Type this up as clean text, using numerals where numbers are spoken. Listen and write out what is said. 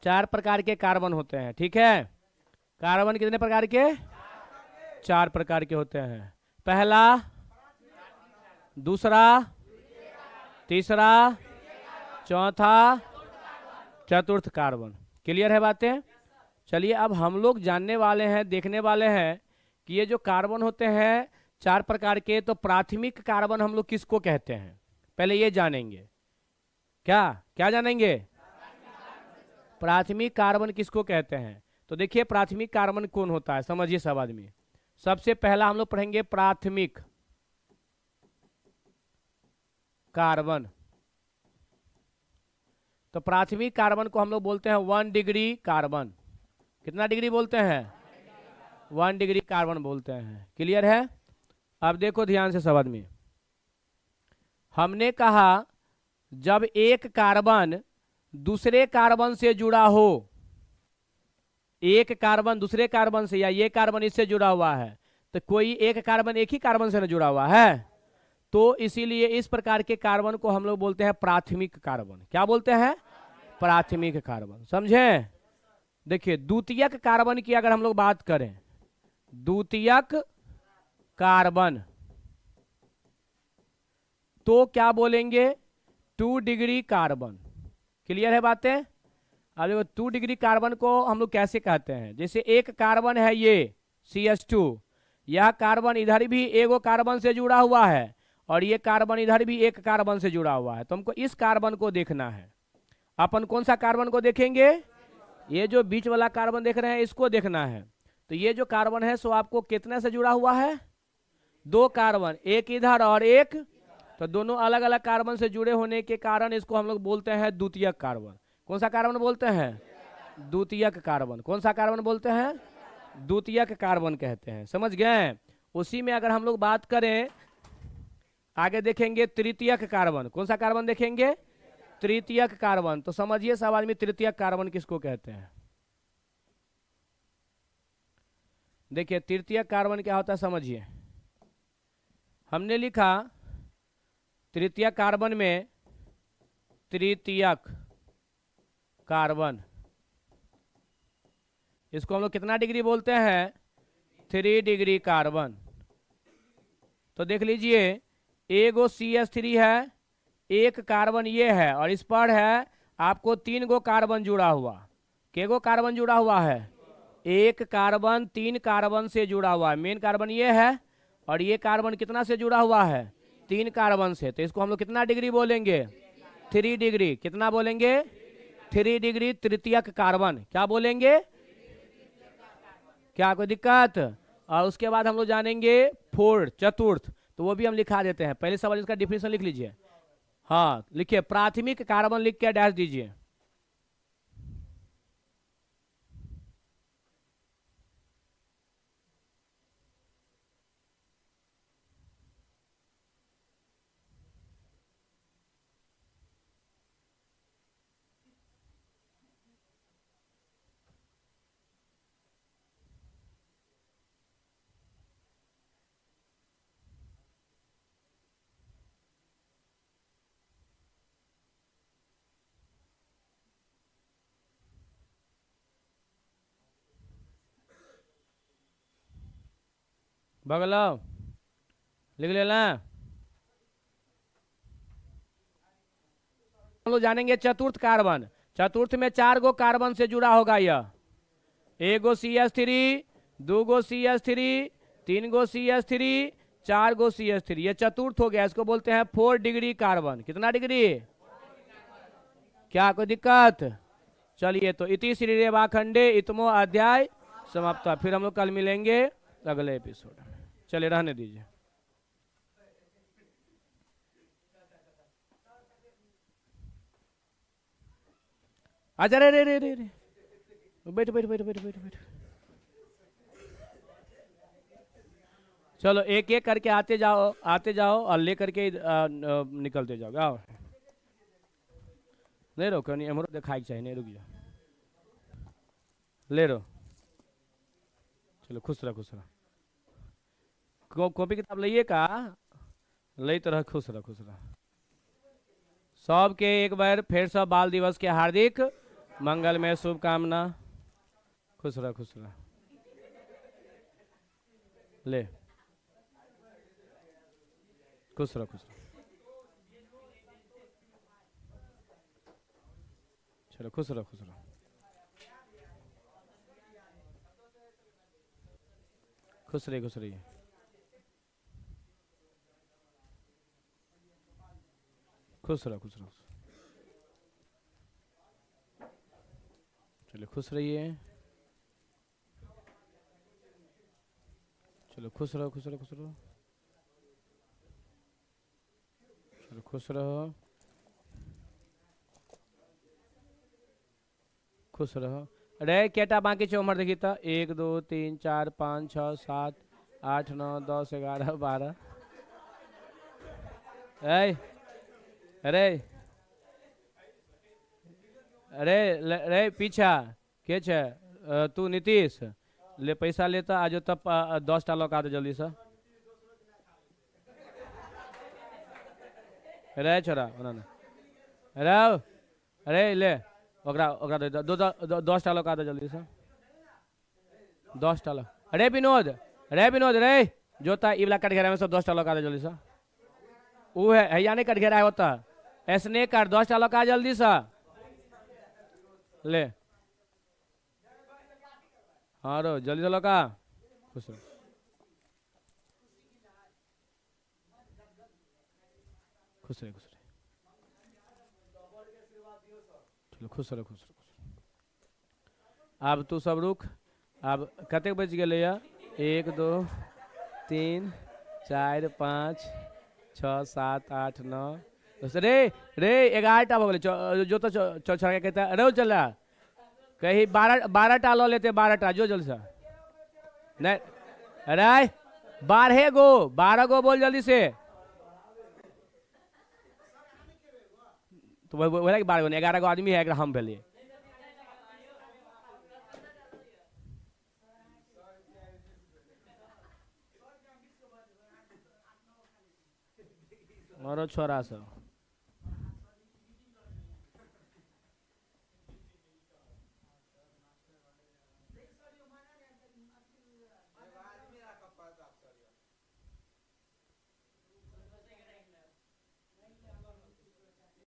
4 प्रकार के कार्बन होते हैं, ठीक है। कार्बन कितने प्रकार के? 4 प्रकार के होते हैं। पहला, दूसरा, तीसरा, चौथा, चतुर्थ कार्बन। क्लियर है बातें? चलिए अब हम लोग जानने वाले हैं, देखने वाले हैं कि ये जो कार्बन होते हैं 4 प्रकार के, तो प्राथमिक कार्बन हम लोग किसको कहते हैं, पहले ये जानेंगे। क्या क्या जानेंगे? प्राथमिक कार्बन किसको कहते हैं। तो देखिए प्राथमिक कार्बन कौन होता है, समझिए सब आदमी। सबसे पहला हम लोग पढ़ेंगे प्राथमिक कार्बन। तो प्राथमिक कार्बन को हम लोग बोलते हैं 1 डिग्री कार्बन। कितना डिग्री बोलते हैं? 1 डिग्री कार्बन बोलते हैं। क्लियर है? अब देखो ध्यान से सब आदमी, हमने कहा जब एक कार्बन दूसरे कार्बन से जुड़ा हो, एक कार्बन दूसरे कार्बन से, या ये कार्बन इससे जुड़ा हुआ है, तो कोई एक कार्बन एक ही कार्बन से न जुड़ा हुआ है, तो इसीलिए इस प्रकार के कार्बन को हम लोग बोलते हैं प्राथमिक कार्बन। क्या बोलते हैं? प्राथमिक कार्बन। समझे? देखिए द्वितीयक कार्बन की अगर हम लोग बात करें, द्वितीयक कार्बन तो क्या बोलेंगे? 2 डिग्री कार्बन। क्लियर है बातें? अब देखो 2 डिग्री कार्बन को हम लोग कैसे कहते हैं, जैसे एक कार्बन है ये CH2, यह कार्बन इधर भी एगो कार्बन से जुड़ा हुआ है और ये कार्बन इधर भी एक कार्बन से जुड़ा हुआ है, तो हमको इस कार्बन को देखना है। अपन कौन सा कार्बन को देखेंगे? ये जो बीच वाला कार्बन देख रहे हैं इसको देखना है। तो ये जो कार्बन है सो आपको कितने से जुड़ा हुआ है? 2 कार्बन, एक इधर और एक, तो दोनों अलग अलग कार्बन से जुड़े होने के कारण इसको हम लोग बोलते हैं द्वितीयक कार्बन। कौन सा कार्बन बोलते हैं? द्वितीयक कार्बन। कौन सा कार्बन बोलते हैं? द्वितीयक कार्बन कहते हैं। समझ गए? उसी में अगर हम लोग बात करें, आगे देखेंगे तृतीयक कार्बन। कौन सा कार्बन देखेंगे? तृतीयक कार्बन। तो समझिए सब आदमी तृतीयक कार्बन किसको कहते हैं। देखिए तृतीयक कार्बन क्या होता है समझिए। हमने लिखा तृतीयक कार्बन में, तृतीयक कार्बन इसको हम लोग कितना डिग्री बोलते हैं? 3 डिग्री कार्बन। तो देख लीजिए एगो CH3 है, एक कार्बन ये है और इस पर है आपको 3 गो कार्बन जुड़ा हुआ। केगो कार्बन जुड़ा हुआ है? एक कार्बन 3 कार्बन से जुड़ा हुआ है। मेन कार्बन ये है और ये कार्बन कितना से जुड़ा हुआ है? 3 कार्बन से। तो इसको हम लोग कितना डिग्री बोलेंगे? 3 डिग्री। कितना बोलेंगे? 3 डिग्री तृतीयक कार्बन। क्या बोलेंगे? क्या कोई दिक्कत? और उसके बाद हम लोग जानेंगे 4 चतुर्थ, तो वो भी हम लिखा देते हैं। पहले सवाल इसका डिफिनेशन लिख लीजिए। हाँ लिखिए, प्राथमिक कार्बन लिख के डैश दीजिए। बगलो लिख लेना। हम लोग जानेंगे चतुर्थ कार्बन। चतुर्थ में 4 गो कार्बन से जुड़ा होगा यह। एगो CH3, 2 गो CH3, 3 गो CH3, 4 गो CH3, ये चतुर्थ हो गया। इसको बोलते हैं 4 डिग्री कार्बन। कितना डिग्री? क्या कोई दिक्कत? चलिए तो इति श्री रेवाखंडे इतमो अध्याय समाप्त। फिर हम लोग कल मिलेंगे अगले एपिसोड में। चलिए रहने दीजिए। अच्छा रे रे रे रे रे बैठ बैठ बैठ बैठ बैठ बैठ। चलो एक एक करके आते जाओ और ले करके निकलते जाओ। आओ नहीं रो नहीं, हमरो दिखाई चाहिए। नहीं रुक जाओ, ले रो। चलो खुश रह खुश रह। कॉपी किताब लाइए का लई तरह खुश रह खुश रह। सबके एक बार फिर सब बाल दिवस के हार्दिक मंगल में शुभकामना। खुश रह खुश रह। ले खुश रह खुश रह। चलो खुश रहो खुश रहो। खुश रहिए खुश रहिए। खुश रहो खुश रहो। चलो खुश रहिए। चलो खुश रहो खुश रहो खुश रहो। चलो खुश रहो खुश रहो। अरे केटा बाकी छो उम्र देखी तो 1 2 3 4 5 6 7 8 9 10 11 12। अरे अरे अरे पीछा के छे तू नीतीश ले पैसा लेता आज तब 10 टा लौका दे जल्दी से। अरे छोरा अरे अरे ले ओकरा ओकरा दे दो 10 टा लौका दे जल्दी से 10 टा। अरे विनोद रे जोता इवला कट घेरा में सब 10 टा लौका दे जल्दी से। वो है या नहीं कट घेरा है होता ऐसने कर 10 टा लौका जल्दी से ले। हाँ रो जल्दी से लौका। खुश रहो खुश रहे खुश रहे। चलो खुश रहो खुश रहो। अब तू सब रुक। अब कते बज गए 1 2 3 4 5 6 7 8 9 10। रे रे 11 टा हो गए जो तो चौछा के कहता अरे चला कहीं 12 टा लो लेते 12 टा जो जल्दी से। नहीं अरे 12 गो बोल जल्दी से। तो बोला कि 12 गो 11 गो आदमी है हम भेलिए। और छोरा सब